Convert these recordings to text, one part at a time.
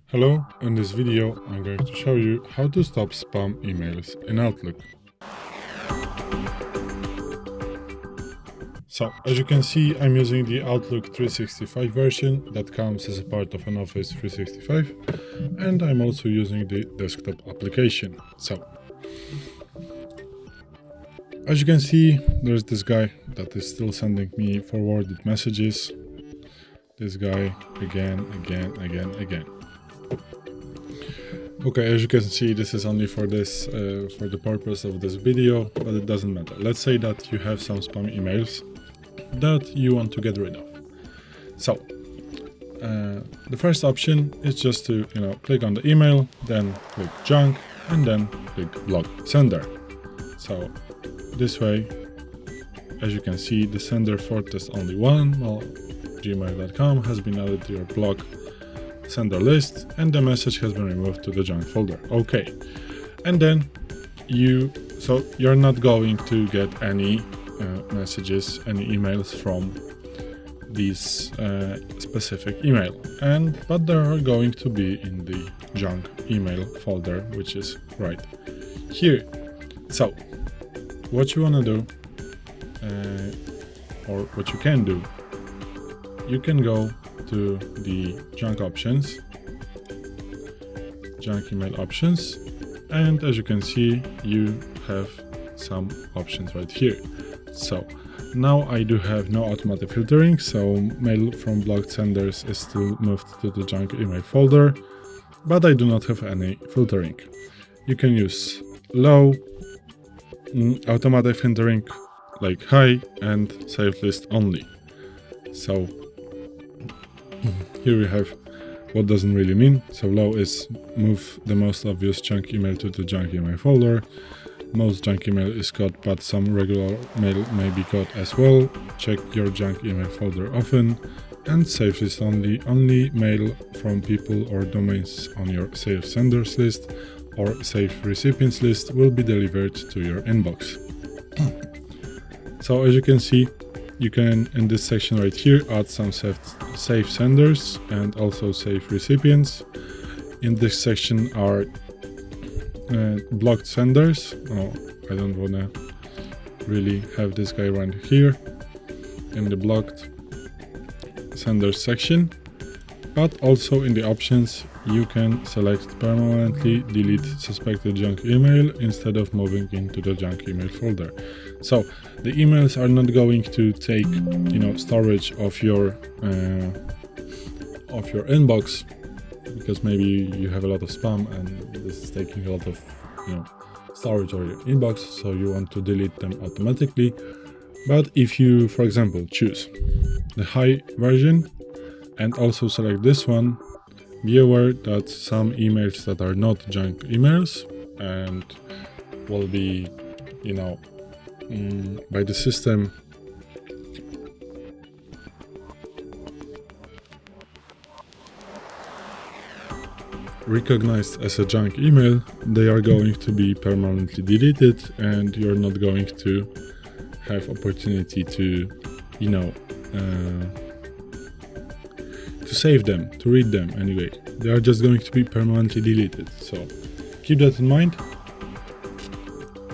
Hello, in this video I'm going to show you how to stop spam emails in Outlook. So, as you can see, I'm using the Outlook 365 version that comes as a part of an Office 365, and I'm also using the desktop application. So, as you can see, there's this guy that is still sending me forwarded messages. This guy again. Okay, as you can see, this is only for the purpose of this video, but it doesn't matter. Let's say that you have some spam emails that you want to get rid of. So, the first option is just to, click on the email, then click junk, and then click block sender. So, this way, as you can see, the sender for test only one, well, gmail.com has been added to your block sender list, and the message has been removed to the junk folder. Okay, and then you're not going to get any messages, any emails from this specific email, but they are going to be in the junk email folder, which is right here. So what you want to do, or what you can do, you can go to the junk email options, and as you can see, you have some options right here. So now I do have no automatic filtering, so mail from blocked senders is still moved to the junk email folder, but I do not have any filtering. You can use low, automatic filtering like high, and save list only. So here we have what doesn't really mean. So low is move the most obvious junk email to the junk email folder. Most junk email is caught, but some regular mail may be caught as well. Check your junk email folder often. And save list only mail from people or domains on your saved senders list or saved recipients list will be delivered to your inbox. So as you can see, you can, in this section right here, add some saved senders and also saved recipients. In this section are blocked senders. Oh, I don't want to really have this guy right here in the blocked senders section. But also in the options, you can select permanently delete suspected junk email instead of moving into the junk email folder. So the emails are not going to take, storage of your inbox, because maybe you have a lot of spam and this is taking a lot of, storage of your inbox, so you want to delete them automatically. But if you, for example, choose the high version and also select this one, be aware that some emails that are not junk emails and will be, by the system recognized as a junk email, they are going to be permanently deleted, and you're not going to have opportunity to, to save them, to read them anyway. They are just going to be permanently deleted. So keep that in mind.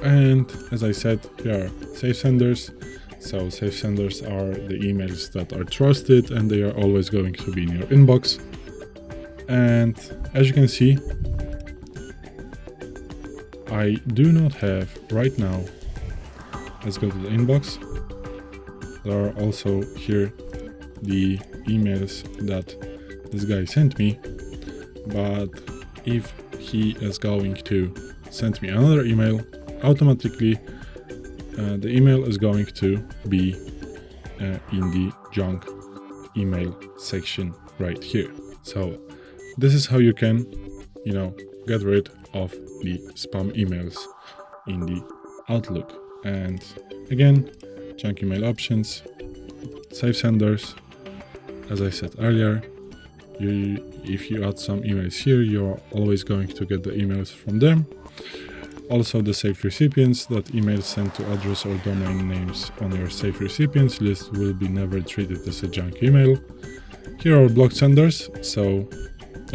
And as I said, here are safe senders. So safe senders are the emails that are trusted and they are always going to be in your inbox. And as you can see, I do not have right now. Let's go to the inbox. There are also here the emails that this guy sent me, but if he is going to send me another email, automatically the email is going to be in the junk email section right here. So this is how you can, get rid of the spam emails in the Outlook. And again, junk email options, save senders. As I said earlier, if you add some emails here, you're always going to get the emails from them. Also, the saved recipients, that emails sent to address or domain names on your saved recipients list will be never treated as a junk email. Here are blocked senders, so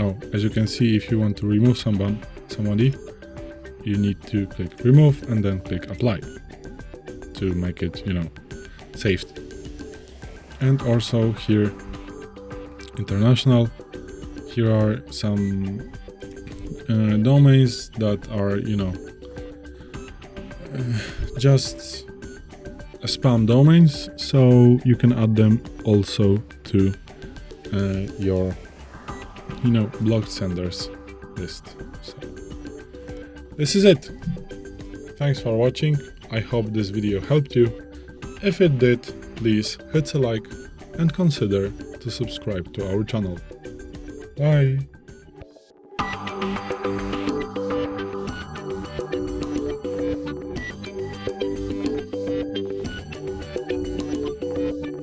Oh, as you can see, if you want to remove somebody, you need to click remove and then click apply to make it, saved. And also here, international, here are some domains that are, just spam domains, so you can add them also to your blocked senders list. So this is it. Thanks for watching. I hope this video helped you. If it did, please hit a like and consider to subscribe to our channel. Bye.